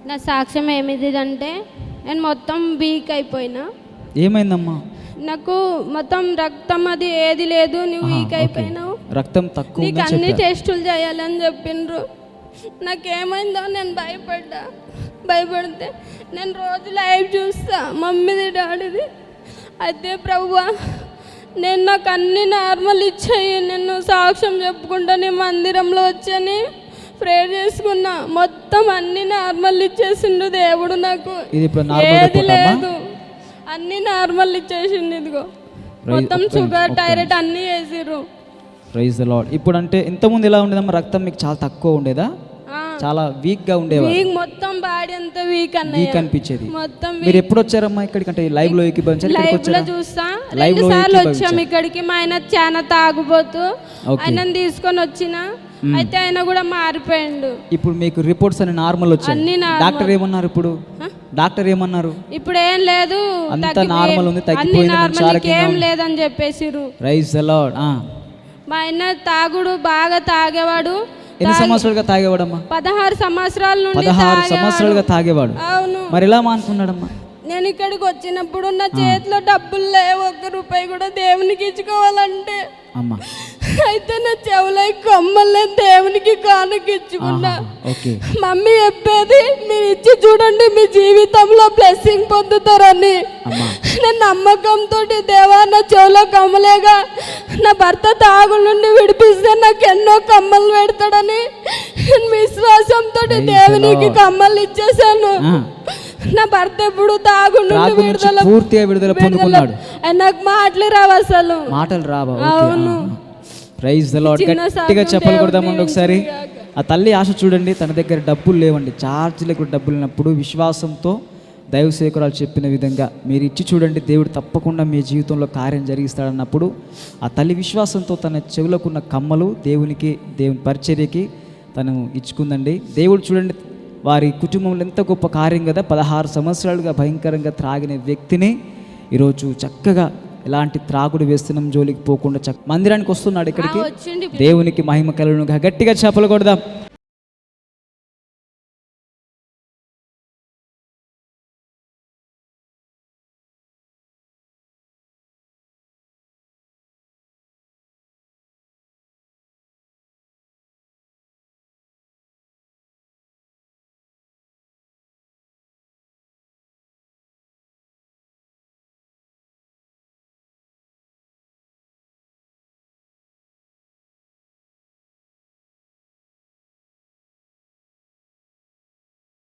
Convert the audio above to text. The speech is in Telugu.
నా సాక్ష్యం ఏమిటిదంటే నేను మొత్తం వీక్ అయిపోయినా. ఏమైందమ్మా? నాకు మొత్తం రక్తం అది ఏది లేదు, నువ్వు వీక్ అయిపోయినావు, రక్తం తక్కువ నీకు అన్ని టెస్టులు చేయాలని చెప్పిండ్రు. నాకేమైందో నేను భయపడితే నేను రోజు లైవ్ చూస్తా మమ్మీది డాడీది. అయితే ప్రభువా నేను నాకు అన్ని నార్మల్ ఇచ్చాయి, నేను సాక్ష్యం చెప్పుకుంటా నీ మందిరంలో వచ్చని ప్రేయర్ చేసుకున్నా, మొత్తం అన్ని నార్మల్ ఇచ్చేసిండు దేవుడు. నాకు ఏది లేదు, అన్ని నార్మల్ ఇచ్చేసిండు. ఇదిగో మొత్తం షుగర్ థైరాయిడ్ అన్ని వేసిర్రు. Praise the lord. ఇప్పుడు అంటే ఇంతకుముందు ఎలా ఉండేదమ్మా? రక్తం మీకు చాలా తక్కువ ఉండేదా? చాలా వీక్ గా ఉండేవా? మొత్తం బాడీ అంతా వీక్ అనిపించేది. మొత్తం మీరు ఎప్పుడు వచ్చారమ్మా ఇక్కడికి? అంటే లైవ్ లో లైవ్ లో చూస్తా, 2 సార్లు వచ్చాము ఇక్కడికి. మా ఆయన చాలా తాగుబోతు, ఆయన తీసుకొని వచ్చిన, అయితే ఆయన కూడా మారిపోయిండు. ఇప్పుడు మీకు రిపోర్ట్స్ అన్ని నార్మల్ వచ్చాయి. డాక్టర్ ఏమన్నారు? ఇప్పుడు ఏం లేదు, అంతా నార్మల్ ఉంది, తగ్గిపోయింది, ఏం లేదని చెప్పేసిరు. Praise the lord. మా ఆయన తాగుడు బాగా తాగేవాడు. ఎన్ని సంవత్సరాలుగా తాగేవాడమ్మా? 16 సంవత్సరాల నుండి 16 సంవత్సరాలుగా తాగేవాడు. అవును. మరి ఎలా మానుకున్నాడమ్మా? నేను ఇక్కడికి వచ్చినప్పుడు నా చేతిలో డబ్బులు లేవు, 1 రూపాయి కూడా దేవునికి ఇచ్చుకోవాలంటే. అమ్మా అయితే నా చెవులో కమ్మల్ని దేవునికి కానుకిచ్చుకున్నా. మమ్మీ చెప్పేది మీరు ఇచ్చి చూడండి మీ జీవితంలో బ్లెస్సింగ్ పొందుతారని. నేను నమ్మకంతో దేవా నా చెవులో కమ్మలేగా నా భర్త తాగుల నుండి విడిపిస్తే నాకు ఎన్నో కమ్మలు పెడతాడని విశ్వాసంతో దేవునికి కమ్మలు ఇచ్చేసాను. నా భర్త ఎప్పుడు తాగు నుండి విడుదల పొందుకున్నాడు. నాకు మాటలు రావు, అసలు మాటలు రావా? అవును. Praise the Lord. గట్టిగా చెప్పలు కొడదామండి ఒకసారి. ఆ తల్లి ఆశ చూడండి, తన దగ్గర డబ్బులు లేవండి, ఛార్జీలకు డబ్బులు లేనప్పుడు విశ్వాసంతో దైవ సేవకురాలు చెప్పిన విధంగా మీరు ఇచ్చి చూడండి, దేవుడు తప్పకుండా మీ జీవితంలో కార్యం జరిగిస్తాడన్నప్పుడు ఆ తల్లి విశ్వాసంతో తన చెవులకున్న కమ్మలు దేవుని పరిచర్యకి తను ఇచ్చుకుందండి. దేవుడు చూడండి వారి కుటుంబంలో ఎంత గొప్ప కార్యం కదా. 16 సంవత్సరాలుగా భయంకరంగా త్రాగిన వ్యక్తిని ఈరోజు చక్కగా ఎలాంటి త్రాగుడు వ్యసనం జోలికి పోకుండా మందిరానికి వస్తున్నాడు ఇక్కడికి. దేవునికి మహిమ కలుగును. గట్టిగా చప్పలు కొడదాం.